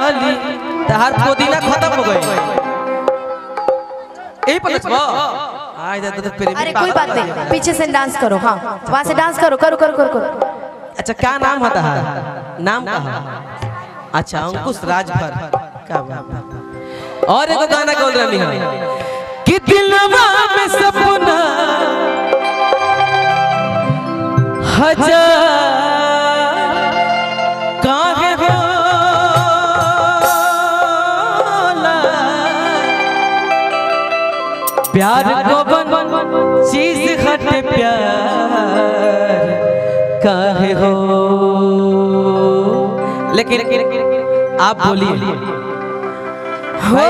चली तहार पुदीना खत्म हो गई यही पर नचबो अरे कोई बात नहीं, पीछे से डांस करो। हाँ वहाँ से डांस करो, करो करो करो करो। अच्छा क्या नाम होता है? नाम का अच्छा अंकुश राजभर। क्या बात। और एक गाना बोल रही है कि दिलवा में सपना हजार काहे होला प्यार को बन चीज हट प्यार काहे हो। लेकिन आप बोलिए हो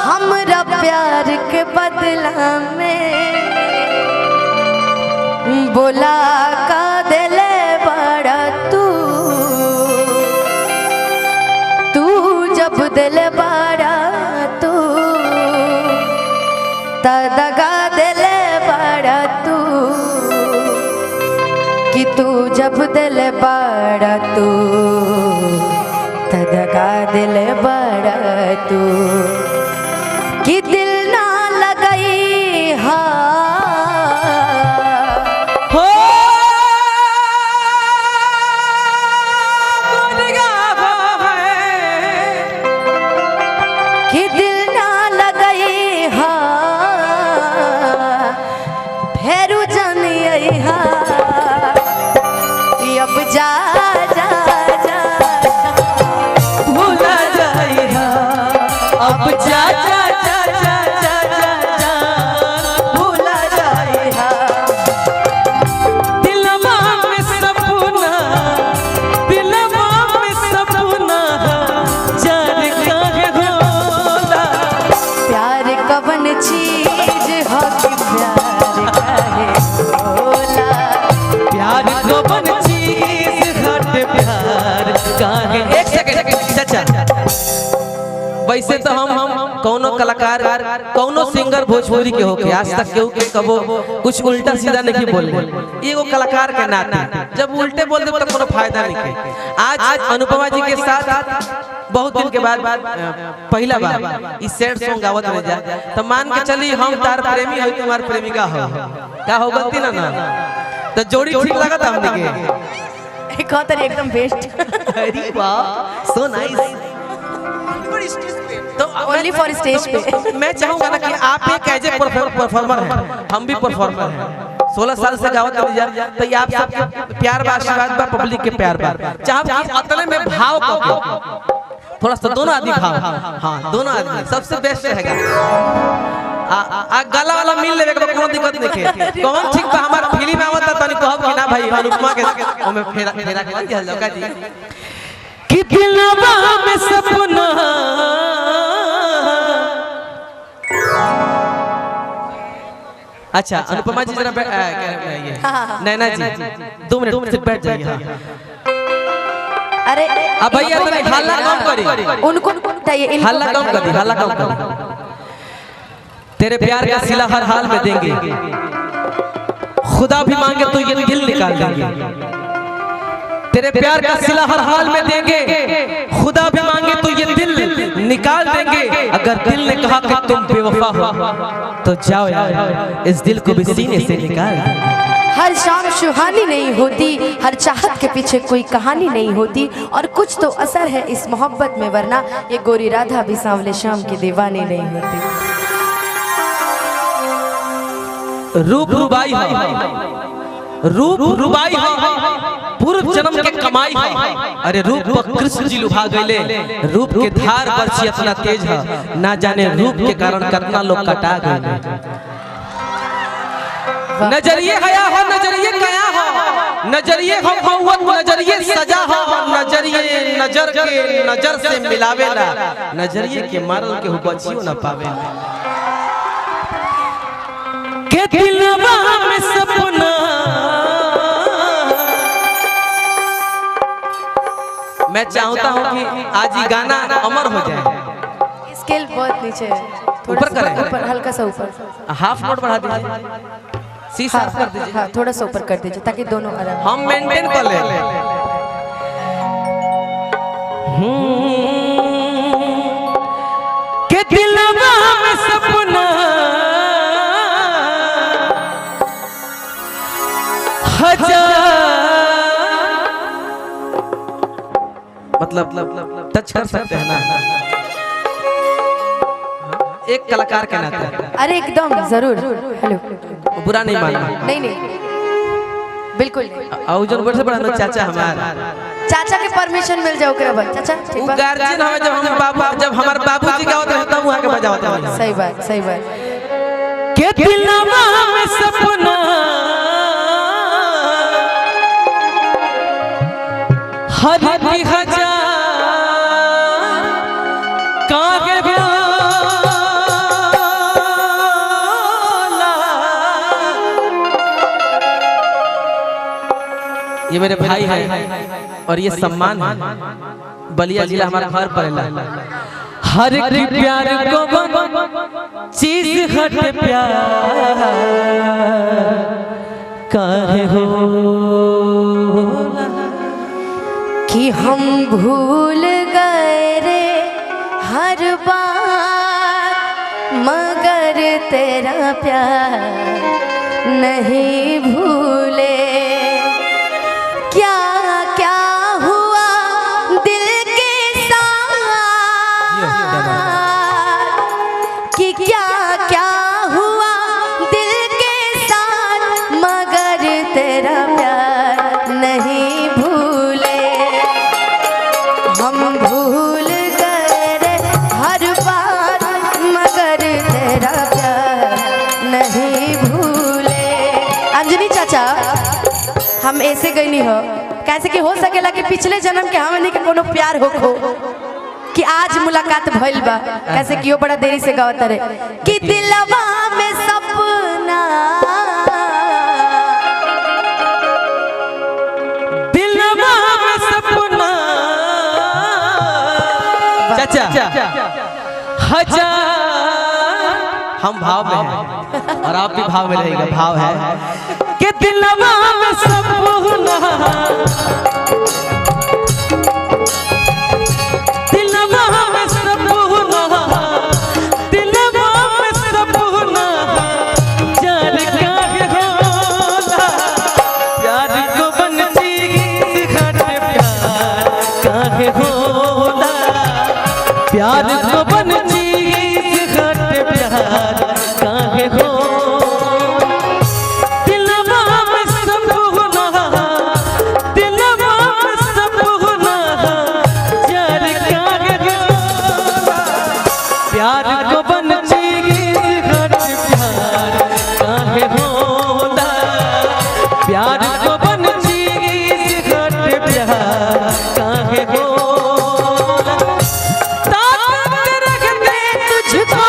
हमरा प्यार के बदला में बोला का दिले बड़ा तू जब दिल बड़ा तू तदगा दिले बड़ा तू कि तू जब दिल बड़ा तू तदगा दिल बड़ा तू कि दिल ना लगई हा हो कि दिल ना लगई हा फेरू जानिए हा अब जा जा जा भूला जाए अब जा जा जा जा जा जा जा भूला जाए दिलवा में सपना जान काहे होला प्यार कवन चीज हो कि प्यार काहे होला प्यार कवन चीज हट प्यार काहे। एक सेकंड चाचा वैसे तो हम कौनो कलाकार कौनो सिंगर भोजपुरी के होके आज तक केहू के कबो कुछ उल्टा सीधा नहीं बोल एगो कलाकार के नाते जब उल्टे बोल दे तो कोनो फायदा नहीं के। आज अनुपमा जी के साथ बहुत दिन के बाद पहला बार इस सैड सॉन्ग गावत रह जा तो मान के चली हम तार प्रेमी हो तुम्हार प्रेमिका हो क्या हो गलती ना तो जोड़ी ठीक लगत हमने के एक होतर एकदम बेस्ट। अरे वाह सो नाइस। तो ओनली फॉर स्टेज पे मैं चाहूंगा ना कि आप एक एज ए परफॉर्मर हैं हम भी परफॉर्मर हैं 16 साल से गावत कर जा तो ये आप सबके प्यार बा आशीर्वाद बा पब्लिक के प्यार बा चाहे कि अतले में भाव को थोड़ा सा दोनों आदमी भाव हां दोनों आदमी सबसे बेस्ट रहेगा। आ गला वाला मिल लेवे के कोनो दिक्कत नहीं है कौन ठीक बा हमार फिल्म आवता तनी कहब कि ना भाई अनुपमा के ओमे फेरा फेरा के दिया लगा जी कि दिलवा में सपना अच्छा अनुपमा जी जरा नैना जी 2 मिनट सिर्फ बैठ जाइए। अरे अब भैया तो हल्ला कम करी उनको चाहिए हल्ला कम करी हल्ला कम करी तेरे प्यार का सिला हर हाल में देंगे खुदा भी मांगे तो ये दिल निकाल देंगे तेरे प्यार का सिला हर हाल में देंगे खुदा भी मांगे तो ये दिल निकाल देंगे अगर दिल ने कहा कि तुम बेवफा हो तो जाओ यार इस दिल को भी सीने से निकाल। हर शाम सुहानी नहीं होती हर चाहत के पीछे कोई कहानी नहीं होती और कुछ तो असर है इस मोहब्बत में वरना ये गोरी राधा भी सांवले शाम की दीवानी नहीं होती। रूप रुबाई है रूप रुबाई है पूर्व जन्म के कमाई है अरे रूप पर कृष्ण जी लुभा गए रूप के धार बरछी इतना तेज है ना जाने रूप के कारण कितना लोग कटा गए। नजरिए हया हो नजरिए कया हो नजरिए हो मौत नजरिए सजा हो नजरिए नजर के नजर से मिलावेला नजरिए के मारल के हो बचियो ना पावे के दिलवा में सपना। मैं चाहता हूं कि आज ये गाना अमर हो जाए। स्केल बहुत नीचे है ऊपर करें ऊपर हल्का सा ऊपर हाफ नोट बढ़ा दीजिए सी साफ कर दीजिए हाँ थोड़ा सा ऊपर कर दीजिए ताकि दोनों आराम हम मेंटेन कर ले। मतलब टच कर सकते हैं ना एक कलाकार के नाते? अरे एकदम जरूर। हेलो, बुरा नहीं मानना। नहीं नहीं बिल्कुल नहीं। और जो बड़े बड़ा ना चाचा हमारा, चाचा के परमिशन मिल जाओ करे भाई। चाचा ठीक वो बात। गार्जियन हमें जब हमारे बाबूजी का होता है तब वहां के बजा होता है। सही बात सही बात। के दिलवा में सपना हर की हजार कागे बोला। ये मेरे भाई है और ये सम्मान है। बलिया जिला हमारा घर पड़ेला। हर की प्यार को चीज हट प्यार काहे हो कि हम भूल गए रे हर बार, मगर तेरा प्यार नहीं भूले। क्या क्या हुआ दिल के साथ, कि क्या क्या हुआ दिल के साथ, मगर तेरा प्यार नहीं भूले। हम भूल गए रे हर बार, मगर तेरा प्यार नहीं भूले। अंजनी चाचा हम ऐसे गई नहीं हो कैसे कि हो सकेला कि पिछले जन्म के हमनी के कोनो प्यार हो कि आज मुलाकात भइल बा। कैसे कि वो बड़ा देरी से गावत रहे कि दिलवा में सपना, दिलवा में सपना चाचा हजार। हम भाव में हैं और आप भी भाव में रहेगा। भाव है कि दिलवा में सपना, दिलवा में सपना, दिलवा में सपना यार काहे होला। प्यार को बनती घट प्यार काहे होला। प्यार को बनती घट प्यार काहे हो। दिलवा में सपना, दिलवा में सपना यार काहे होला। प्यार को बनती घट प्यार काहे होला। प्यार को बनती घट प्यार काहे होला। ताकत रखते तुझको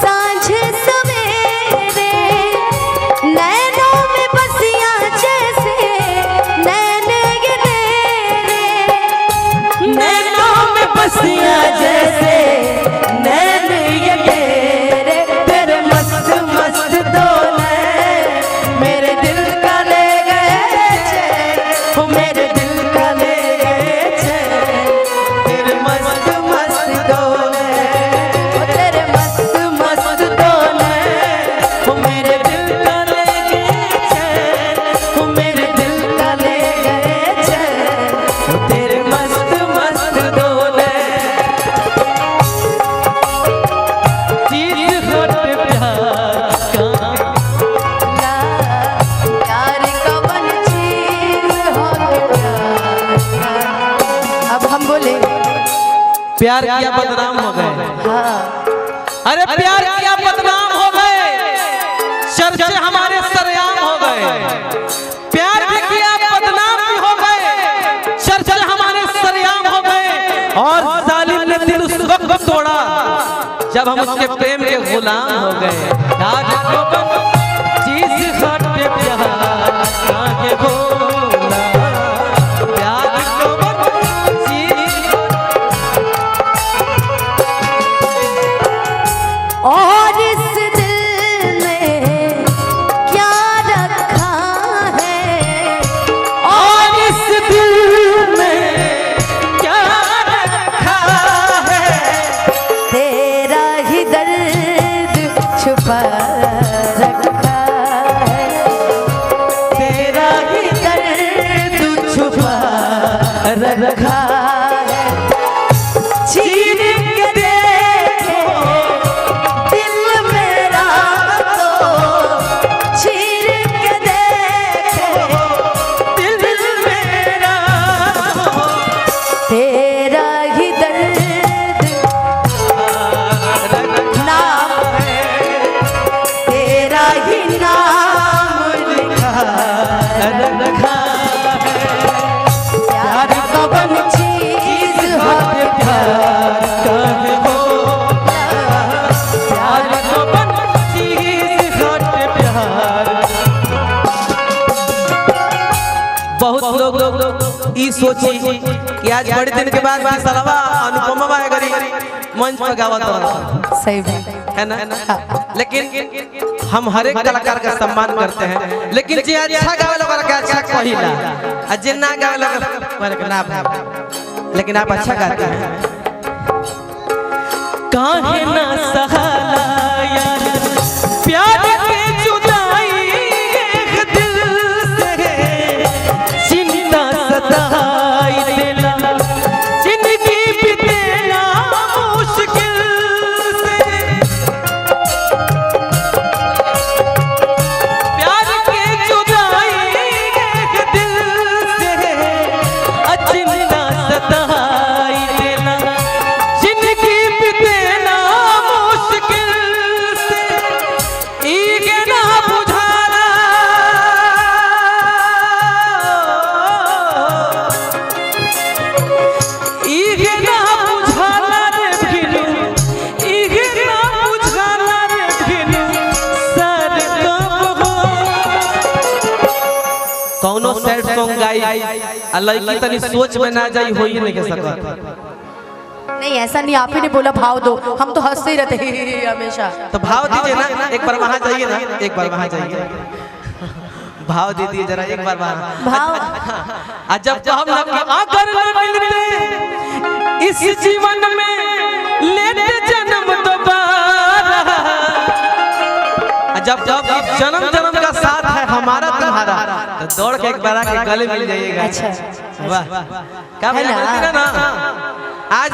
सांझ सवेरे, नैनों में बसिया जैसे नैन ये तेरे, नैनों में बसिया जैसे नैन ये तेरे। तेरे मस्त मस्त डोले मेरे दिल का ले गए चैन, मेरे दिल का ले गए चैन। तेरे मस्त मस्त डोले, तेरे मस्त मस्त डोले वो मेरे दिल का ले गए चैन। वो मेरे दिल का ले गए चैन। वो तेरे मस्त मस्त डोले। चीज हट प्यार का प्यार का बन चीज हो प्यार। अब हम बोले प्यार किया बदनाम हो गए। हाँ अरे प्यार किया बदनाम हो गए, चर्चे हमारे सरेआम हो गए। प्यार भी किया बदनाम भी हो गए, चर्चे हमारे सरेआम हो गए। और जालिम ने दिल उस वक्त तोड़ा जब हम उसके प्रेम के गुलाम हो गए। आज को बन चीज हट प्यार काहे होला। प्यार को बन चीज और इस दिल में क्या रखा है, और इस दिल में क्या रखा है। तेरा ही दर्द छुपा रखा है। तेरा ही दर्द छुपा रखा सोची कि आज बड़े दिन के बाद सलवा अनुपमा गरी मंच पर गावत सही बात है ना। लेकिन हम हर एक कलाकार का सम्मान करते हैं, लेकिन जे अच्छा गावे लोग का अच्छा कहिला, आ जे ना गावे लोग ना, लेकिन आप अच्छा गाते हैं। काहे ना सहाला यार प्यार के जुदाई एक दिल से चिंता सताई दिला, जिंदगी बितेना मुश्किल से। प्यार के जुदाई एक दिल से चिंता सताई दिला, जिंदगी बितेना मुश्किल से। इगे ना बुझाला इगे ना बुझाला रे भिनु, इगे ना बुझाला रे भिनु सर कब हो। कौनो सैड सॉन्ग गाई आ लड़की तनी सोच में ना जाई होई नहीं के सकत। नहीं ऐसा नहीं, आप ही ने बोला भाव दो, हम तो हंसते ही रहते हैं हमेशा। तो भाव दीजिए ना, एक बार वहां जाइए ना, एक बार वहां जाइए, भाव दे दिए जरा एक बार वहां। भाव जब तो हम लोग अगर न मिलते इस जीवन में लेते जन्म दोबारा, जब जब जन्म जन्म का साथ है हमारा तुम्हारा, तो दौड़ के एक बार के गले मिल जाइएगा। अच्छा वाह क्या है ना? आज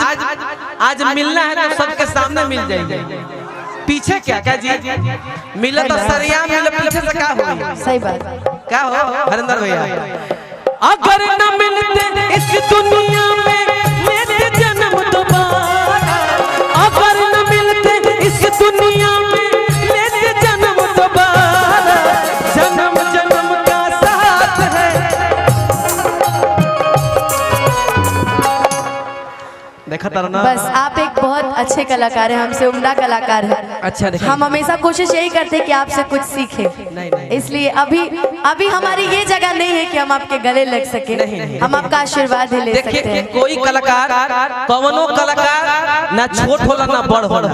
आज मिलना है तो सबके सामने मिल जाएगी, पीछे क्या क्या जी मिले तो सरिया मिले, पीछे से क्या हो। सही बात क्या हो हरिंदर भैया, अगर न मिलते इस दुनिया में मेरे जन्म दोबारा, अगर न मिलते इस दुनिया में मेरे जन्म दोबारा, जन्म जन्म का साथ है। देखा था ना, बस आप एक बहुत अच्छे कलाकार हैं, हमसे उम्दा कलाकार हैं। अच्छा देखा। हम हमेशा कोशिश यही करते हैं कि आपसे कुछ सीखें, नहीं। इसलिए अभी हमारी ये जगह नहीं है कि हम आपके गले लग सके, हम आपका आशीर्वाद ही ले सकते देखिए हैं। कोई कलाकार कवनो कलाकार ना छोट होला ना बड़ होला,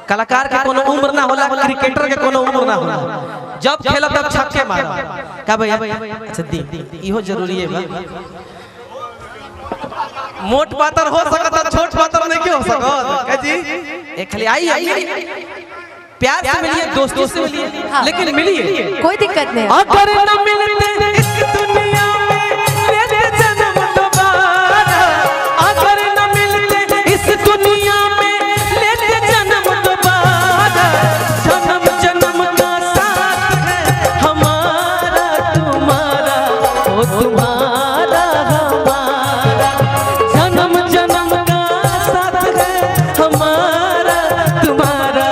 कलाकार के कोनो उम्र ना होला, क्रिकेटर के कोनो उम्र ना होला, जब खेला तब छक्के मारा। का भैया अच्छा दी इहो जरूरी है बा। मोट पातर हो सकता, छोट पातर नहीं क्यों हो सकता जी। एक खाली आई प्यार से मिलिए, दोस्ती से मिलिए, लेकिन मिलिए, कोई दिक्कत नहीं। अगर न मिलते इस दुनिया में मेरे जन्म दोबारा, अगर न मिलते इस दुनिया में मेरे जन्म दोबारा, जन्म जन्म का साथ है हमारा तुम्हारा, ओ तुम्हारा हमारा, जन्म जन्म का साथ है हमारा तुम्हारा,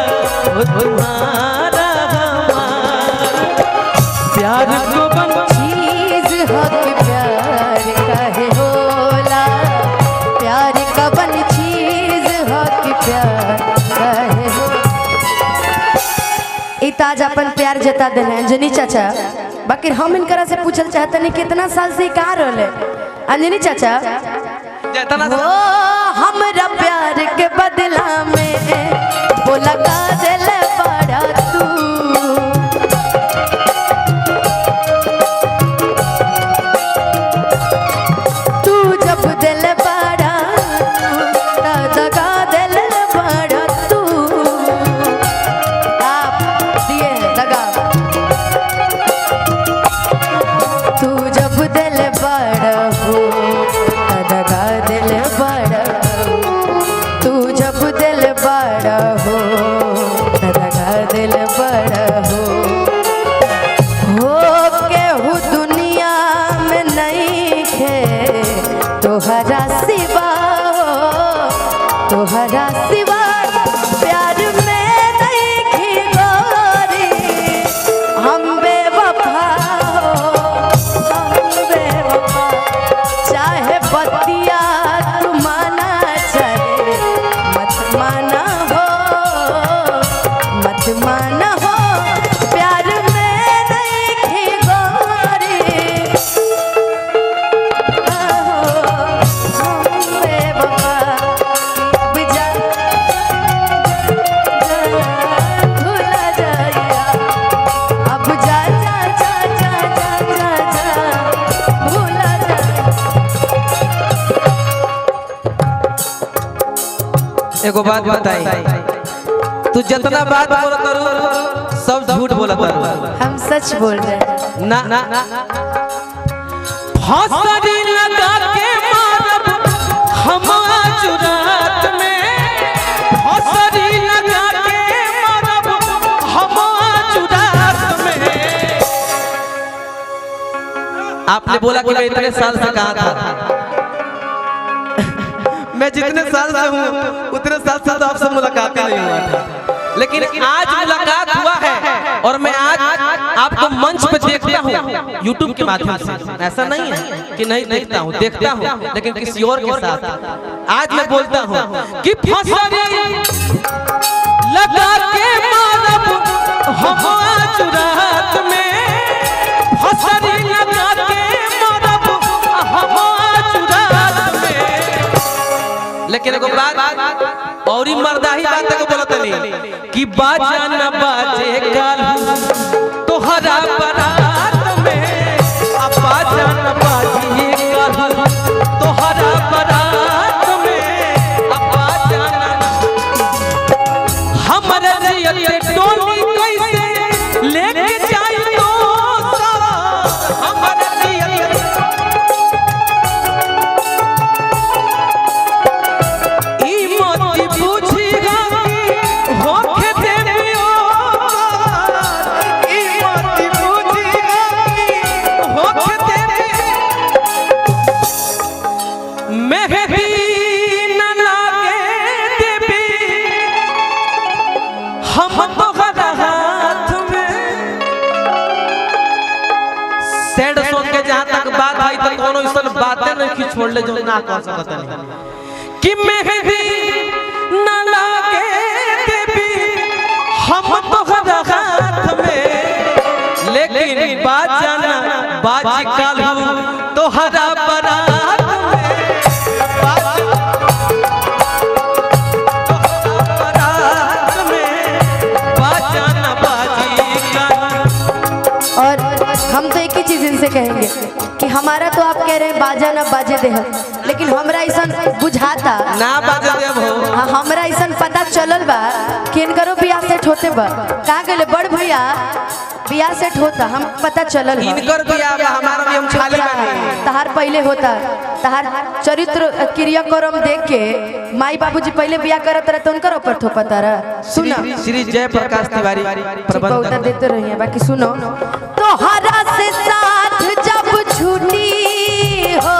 ओ तुम्हारा हमारा। प्यार को बन चीज हक प्यार काहे होला, प्यार का बन चीज हक प्यार काहे होला। इताज अपन प्यार जता देना अंजनी चाचा, बाकी हम इनकरा से पूछल चाहते नहीं कितना साल से कहा रहले अंजनी चाचा। वो हमरा प्यार के बदला में वो लगा दिल बड़ा तू जब दिल बड़ा दगा दिल बड़ा तू, आप दिए दगा, तू जब दिल बड़ा हो दगा दिल बड़ा, एगो बात बताई, तू जितना बात बोलत तारू सब झूठ बोलत तारू। हम सच बोल रहे हैं। ना ना फांसी लगा के मारब हम आज रात में, फांसी लगा के मारब हम आज रात में। आपने बोला कि मैं इतने साल से कहा था, मैं जितने साल से हूँ उतने साल से तो आपसे मुलाकात नहीं हुआ था, लेकिन आज मुलाकात हुआ है और मैं आज आपको मंच पे देखता हूँ YouTube के माध्यम से। ऐसा नहीं है कि नहीं देखता हूँ, देखता हूँ, लेकिन किसी और के साथ। आज मैं बोलता हूँ कि फांसी लगा के मारब हम आज रात में, फांसी लगा के मारब हम आज रात में। लेकिन एगो बात और ही मर्दाही बात को बोलत नहीं कि बाजा न बाजे काल तोहरा बारात में, अब बाजा न बाजे काल तोहरा बारात में, अब बाजा न हमरे जियते टोली कैसे लेके जाई तो हमरे जियते ई मोती पूछी गाती होके देवियो, ई मोती पूछी गाती होके देवियो, मेहंदी न लागे देवी हम तोहरा हाथ में। सैड सॉन्ग के जहाँ तक बात आई तो कोनो ऐसा बातें नहीं कि छोड़ ले जो ना कह सकत नहीं कि मेहंदी न लागे देवी हम तोहरा हाथ में, लेकिन बाजा न बाजी कालू तोहरा बारात में, बाजा तोहरा बारात में, बाजा न बाजी कालू। और हम तो एक ही चीज इनसे कहेंगे कि हमारा तो आप कह रहे हैं बाजा ना बाजे दे, लेकिन हमरा ऐसा बुझाता ना बाजे देब हो। हाँ, हमरा ऐसा पता चलल बा कि इनकरो बियाह सेट होते बा। कहाँ गए बड़ भैया बियाह सेट होता, हम पता चलल बा। इनकर बियाह बा, हमारा भी हम खाली बानी। तहार पहले होता, तहार चरित्र क्रियाक्रम देख के माई बाबूजी पहले बियाह करत रहे तो उनकर ऊपर थोपता रहा। सुना श्री जय प्रकाश तिवारी बहुत देते रही है। बाकी सुनो, तोहरा से साथ जब छूटी हो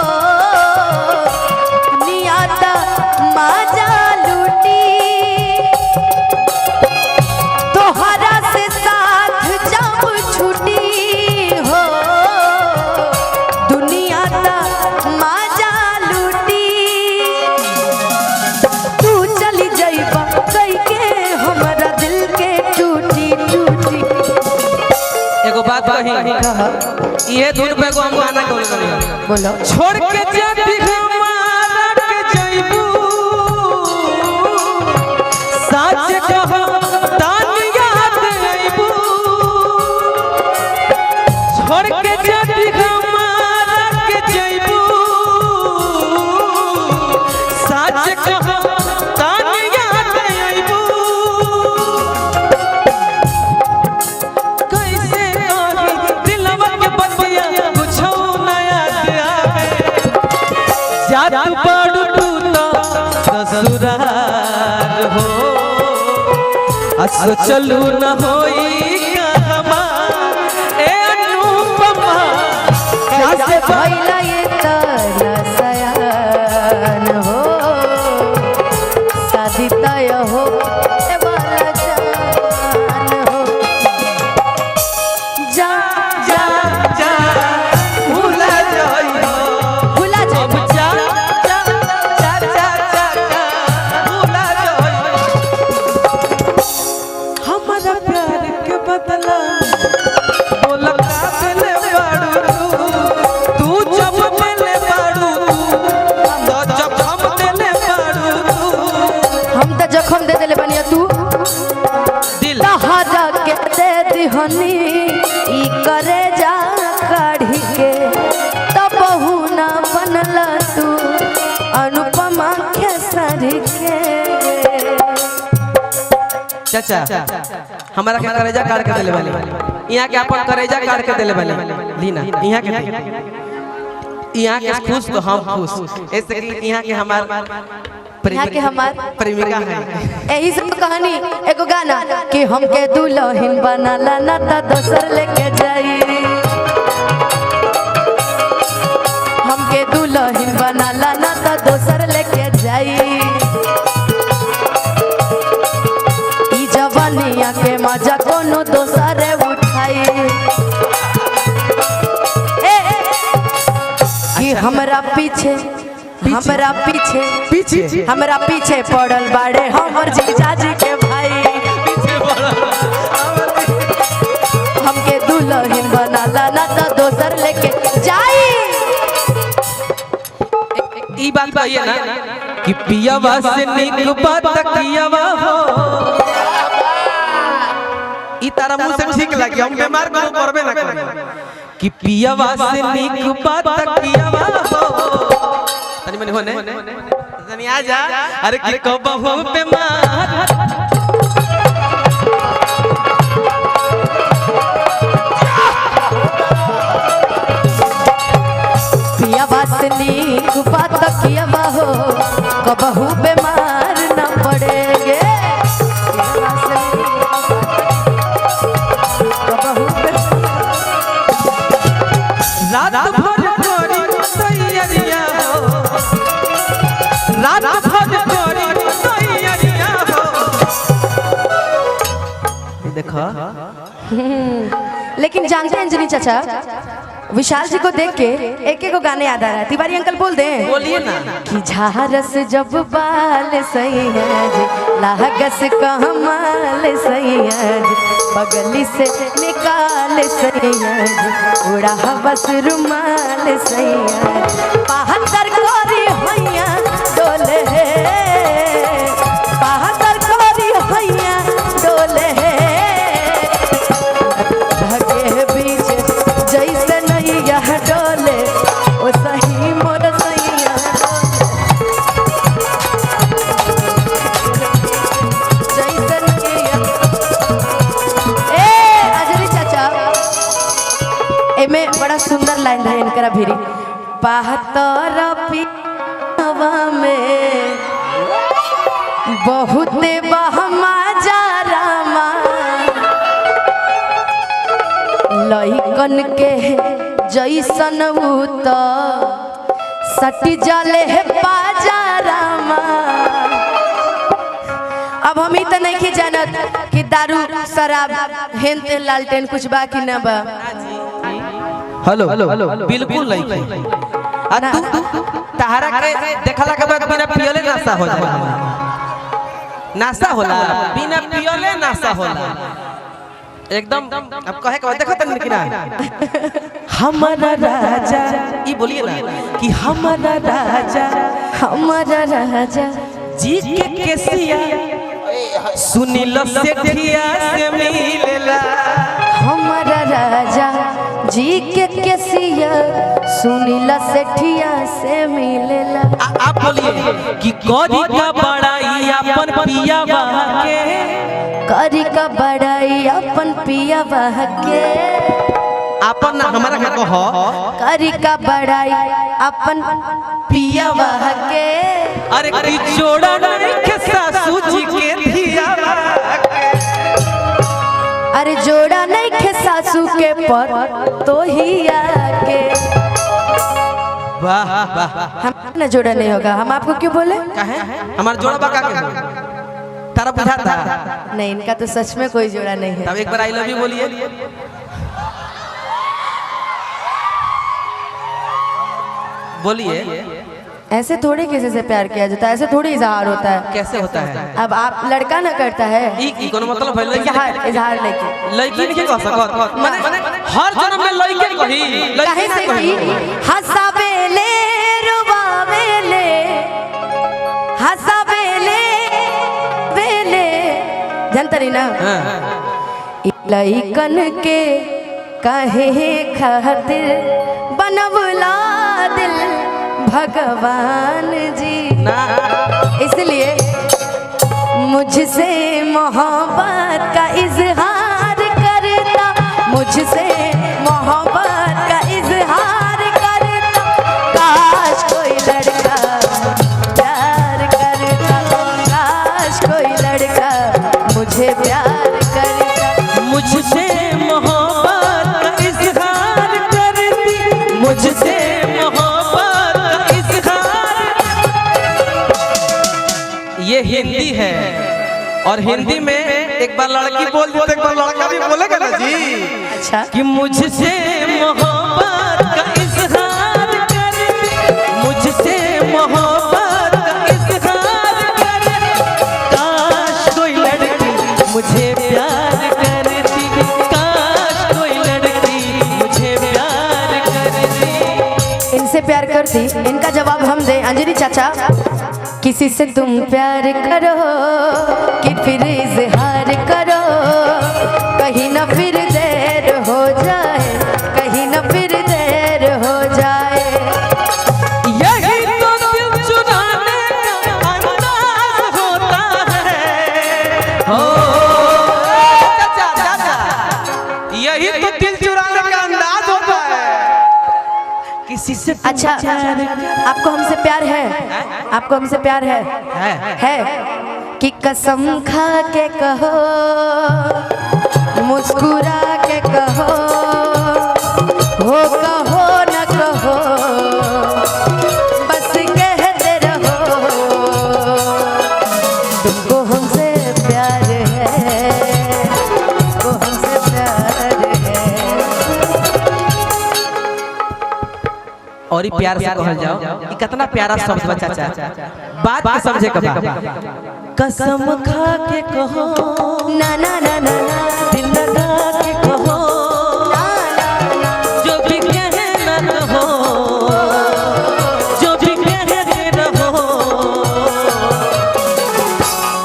नियत माजा लूटी, तोहरा से साथ जब छूटी हो दुनिया ता माजा लूटी, तू चली जाइबा कई के हमारा दिल के टूटी टूटी। एगो बात कही, ये धुन पे को हम गाना बोलो। छोड़ के जाती हमारा के जाइबू, सच कहो तान याद आइबू, छोड़ के जाती हमारा के जाइबू, सच कहो तान याद आइबू, कैसे कही दिलवा के बतिया कुछो ना याद आवे, जात पड़ू तू तो ससुराल हो, असो चलू न होई कहमा ए अनुपमा, कैसे भइला ये तारा सयान हो, शादी तय हो ए वाला जान हो, जा जा जा भूला जाई हो, भुला जा अब जा जा जा जा जा भूला जाई हो। हमारा प्यार के बदला बोला काले बाड़ू तू जब मिले बाड़ू तो जब हम चाचा हमारा के करेजा काट के देले वाले यहाँ के अपन करेजा काट के देले वाले लीना यहाँ के खुश तो हम खुश ऐसे कि यहाँ के हमार प्रेमिका है। यही सब कहानी एगो गाना कि हमके दुल्हन बनाला ना ता दोसर लेके जाई, हमके दुल्हन बनाला ना ता दोसर लेके जाई, ई जवानिया के मजा कोनो दोसर उठाई, कि हमरा पीछे पड़ल बाड़े हमर जीजाजी के भाई, हमके दुल्हन बनाला ना ता दोसर लेके जाई। ई बात कहिए ना कि पियावा से निक बात कियावा हो, ई तारा मुंह से ठीक लगी हम बीमार को करबे ना करे कि पियावा से निक बात कियावा हो तनी मनी होने तनी आ जा अरे कि कबहू बीमार पियावा से निक बात कियावा हो कबहू बीमार न पड़ेगे, रात भर कोरी सैयरिया हो, रात भर कोरी सैयरिया हो। देखो लेकिन जानते हैं अंजनी चाचा विशाल जी को देख के एक एक गाने याद आ रहा है। तिवारी अंकल बोल दे, बोलिए ना कि झारस जब बाल सैयद लागस कमाल सैयद बगली से निकाल सैयद उड़ा बस रुमाल सैयद 72 कोरी हैया डोले 72 कोरी हैया डोले भगे बीच जैसे नैया डोले ओ सही मोर सैया जैसे नैया। ए अजरी चाचा एमे बड़ा सुंदर लाइन है इनकरा भिरी, बहत्तर पियावा में बहुत बहमा जा रामा लइकन के जैसन उत सटी जाले है बाजारामा। अब हम ही तो नहीं जानत कि दारू शराब हेन तेल लालटेन कुछ बा कि ना बा। हेलो बिल्कुल नहीं आ तू तहरा के देखला के बाद बिना पियले नासा हो जाला, नासा होला बिना पियले नासा होला एकदम। अब कहे के बाद देखो तन कि ना हमारा राजा ई बोलिए ना कि हमारा राजा जी के केसिया सुनील सेठिया से मिलेला, हमारा राजा जी के केसिया सुनील सेठिया से मिलेला। आप बोलिए कि करी का बड़ाई अपन पियावा के, करी का बड़ाई अपन पियावा के, अपन हमारा का कहो करी का बड़ाई अपन पियावा के। अरे की जोड़ा नहीं के सासू जी के धियावा के, अरे जोड़ा नहीं के सासू के पर तो ही आके। वाह वाह हम ना जोड़ा नहीं होगा, हम आपको क्यों बोले? कहे हमारा जोड़ा बका के तारा बुझाता नहीं, इनका तो सच में कोई जोड़ा नहीं है। तब एक बार आई लव यू बोलिए। बोलिए ऐसे थोड़ी किसी से प्यार किया जाता है, ऐसे थोड़ी इजहार होता है। कैसे होता है? अब आप लड़का ना करता है ई कोनो मतलब है इजहार लेके लड़की नहीं कह सकत माने हर जन्म में लड़के कही काहे से की हंसावेले रुबावेले हंसावेले वेले जानतरी ना लइकन के काहे खातिर बनवला दिल भगवान जी, इसलिए मुझसे मोहब्बत ये हिंदी है और हिंदी में एक बार लड़की बोल दी तो एक बार लड़का भी बोलेगा ना जी। अच्छा कि मुझसे मोहब्बत का इजहार कर, मुझसे मोहब्बत का इजहार कर, काश कोई लड़की मुझे प्यार करती, काश कोई लड़की मुझे प्यार करती। इनसे प्यार करती, इनका जवाब हम दें अंजनी चाचा। किसी से तुम प्यार करो कि फिर इजहार करो, कहीं ना फिर देर हो जाए, कहीं ना फिर देर हो जाए। यही तो दिल चुराने का अंदाज होता है। हो चाचा चाचा, यही तो दिल चुराने का अंदाज होता है। किसी से अच्छा आपको हमसे प्यार है? आपको हमसे प्यार है? है कि कसम खा के कहो, मुस्कुरा के कहो, हो कहो न कहो, बस कहते रहो तुमको हमसे प्यार है, तुमको हमसे प्यार है। और ही प्यार से कहल जाओ कि कितना प्यारा शब्द बा चाचा, बात के समझे कभी। कसम खा के कहो, ना ना ना ना ना, दिल लगा के कहो, ना ना ना, जो भी कहे न कहो, जो भी कहते रहो।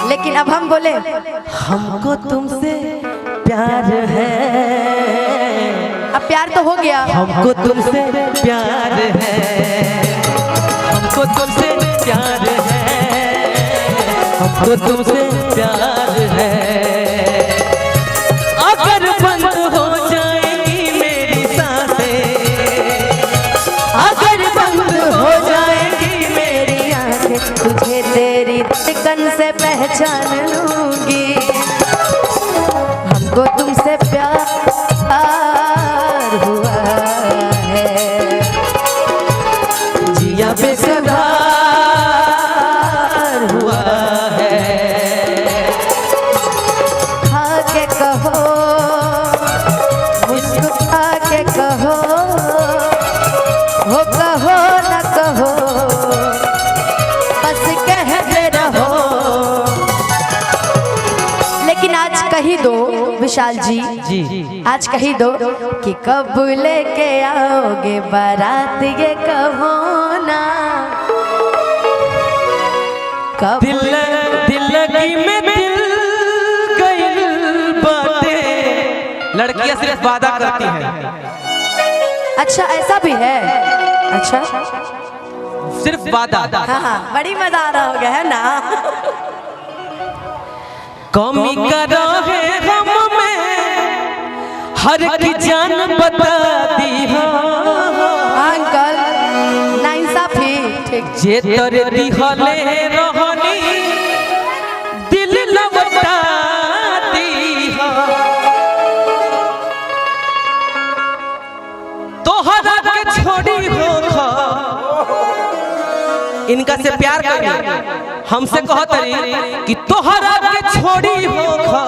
लेकिन अब हम बोले हमको तुमसे प्यार है, अब प्यार तो हो गया। हमको तुमसे प्यार है, हमको तुमसे प्यार है, हमको तुमसे प्यार है। अगर बंद हो जाएगी मेरी सांसें, अगर बंद हो जाएगी मेरी आंखें, तुझे तेरी धड़कन से पहचान लूंगी। हमको तुमसे प्यार हुआ है, जिया बेकरार हुआ है। खा के कहो, मुस्कुरा के कहो, हो कहो न कहो, बस कहते रहो। लेकिन आज कही दो विशाल जी, आज कही दो कि कब लेके आओगे बारात, ये कहो ना कब। दिल लगी में दिल गई बातें, लड़कियां सिर्फ वादा करती हैं। अच्छा ऐसा भी है? अच्छा सिर्फ वादा। हाँ हाँ, बड़ी मजा आ रहा होगा है ना। कमी करो है हम में हर की जान बता दी हो। अंकल नाइंसाफी ठीक। जे तोरे दिहले रहनी दिल लौटा दी हो। तोहरा के छोड़ी हो खा, इनका से प्यार करिए, हमसे कहो तरी कि तोहरा के छोड़ी हो खा,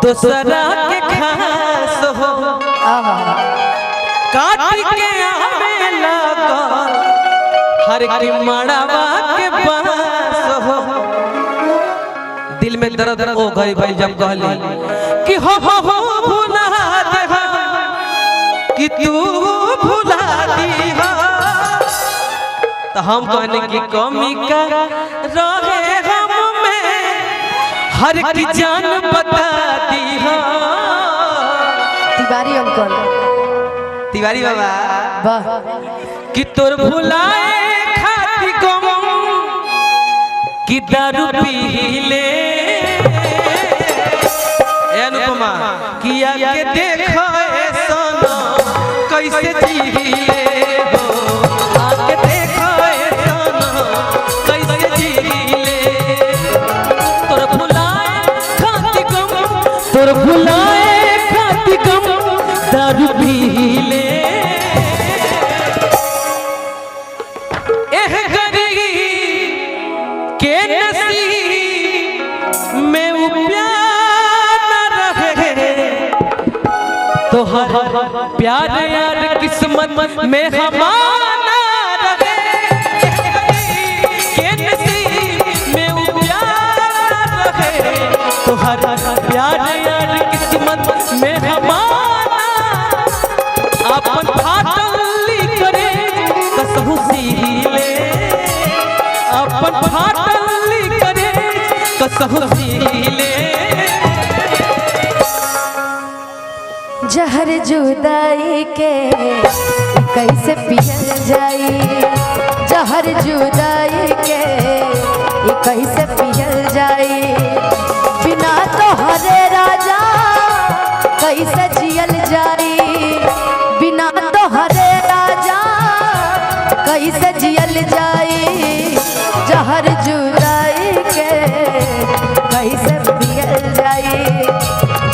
दूसरा के खास हो। काट के आवे लगा हर की मड़वा के पास हो। दिल में दर्द हो गई भाई जब कहली कि हो भुला दे हो, कि तू भुला दी हो। तो हम कहने की कमी का रहे हम में हर की जान बता दी हो। तिवारी अंकल, तिवारी बाबा वाह। कि तोर भुलाए खाती गम कि दारू पी ले। अनुपमा किया के देखो सोना कैसे जी ले हो, आके देखो सोना कैसे जी ले। तोर भुलाए खाती गम, तोर भुलाए खाती गम दारू पी ले। के न तोहर प्यार यार किस्मत में हमारा रहे के नसीब में वो प्यार रहे तोहर प्यार यार किस्मत में हमारा अपन फाटली करे कसहु सीले अपन फाटली करे कसहु सीले जहर जुदाई के कैसे पियल जाई जहर जुदाई के कैसे पियल जाई बिना तोहरे राजा कैसे जियल जाई बिना तोहरे राजा कैसे जियल जाई जहर जुदाई के कैसे पियल जाई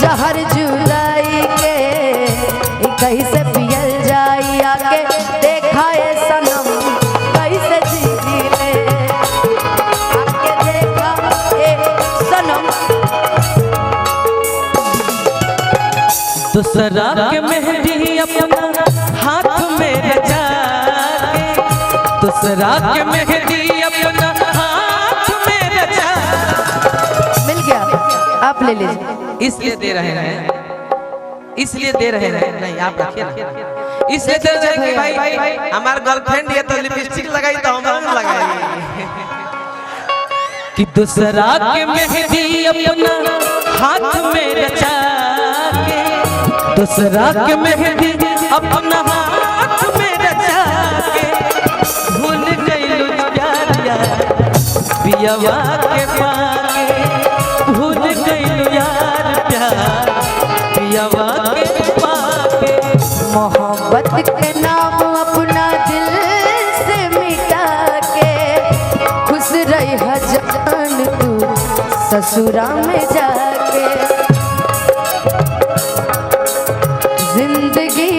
जहर जुदाई के कैसे पियल जाई आके देखाए सनम कैसे जी ले आके देखा ए सनम दूसरा के मेहंदी अपना हाथ में रचा के दूसरा के मेहंदी अपना हाथ में रचा मिल गया आप ले लीजिए इसलिए दे रहे हैं इसलिए दे रहे हैं नहीं आप रखिए ना इसलिए दे रहे हैं कि भाई हमार गर्लफ्रेंड ये तो लिपस्टिक लगाई तो हम लगाई कि दूसरा के मेहंदी अपना हाथ में रचा के दूसरा के मेहंदी अपना हाथ में रचा के भूल गइलू प्यारिया पियवा के पाके भूल गइलू यार प्यार पियवा के पाके मोहब्बत के नाम अपना दिल से मिटा के खुश रही जान तू ससुरा में जाके जिंदगी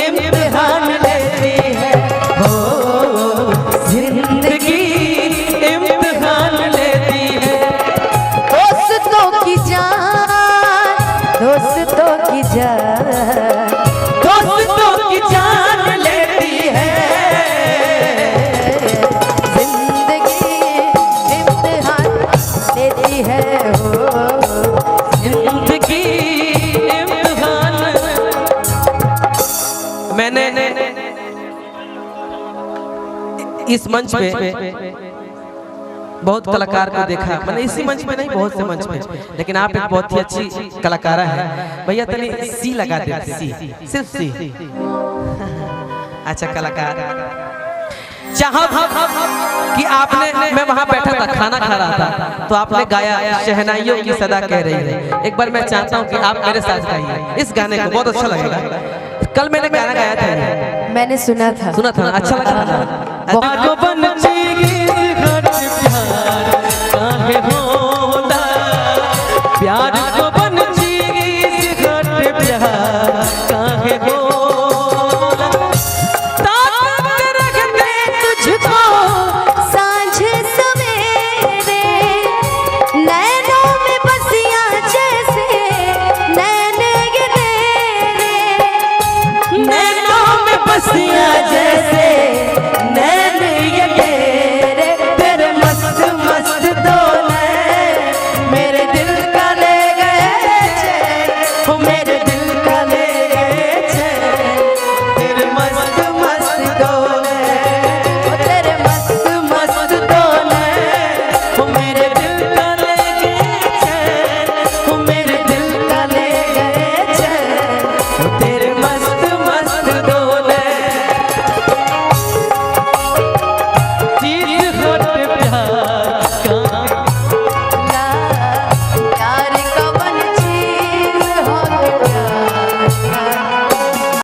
इम्तिहान लेती है हो जिंदगी इम्तिहान लेती है दोस्तों की जान दोस्तों की जान दोस्तों की जान लेती है जिंदगी इम्तिहान लेती है हो जिंदगी इम्तिहान मैंने इस मंच पे बहुत कलाकार को देखा मैंने इसी मंच पे नहीं बहुत से मंच पे लेकिन आप एक बहुत ही अच्छी कलाकार है भैया तनी सी लगा दे सी सिर्फ सी अच्छा कलाकार चाहा कि आपने मैं वहां बैठा था खाना खा रहा था तो आपने गाया शहनाइयों की सदा कह रही है एक बार मैं चाहता हूं कि आप मेरे साथ गाइए इस गाने को बहुत अच्छा लगेगा कल मैंने गाना गाया था मैंने सुना था अच्छा लगा था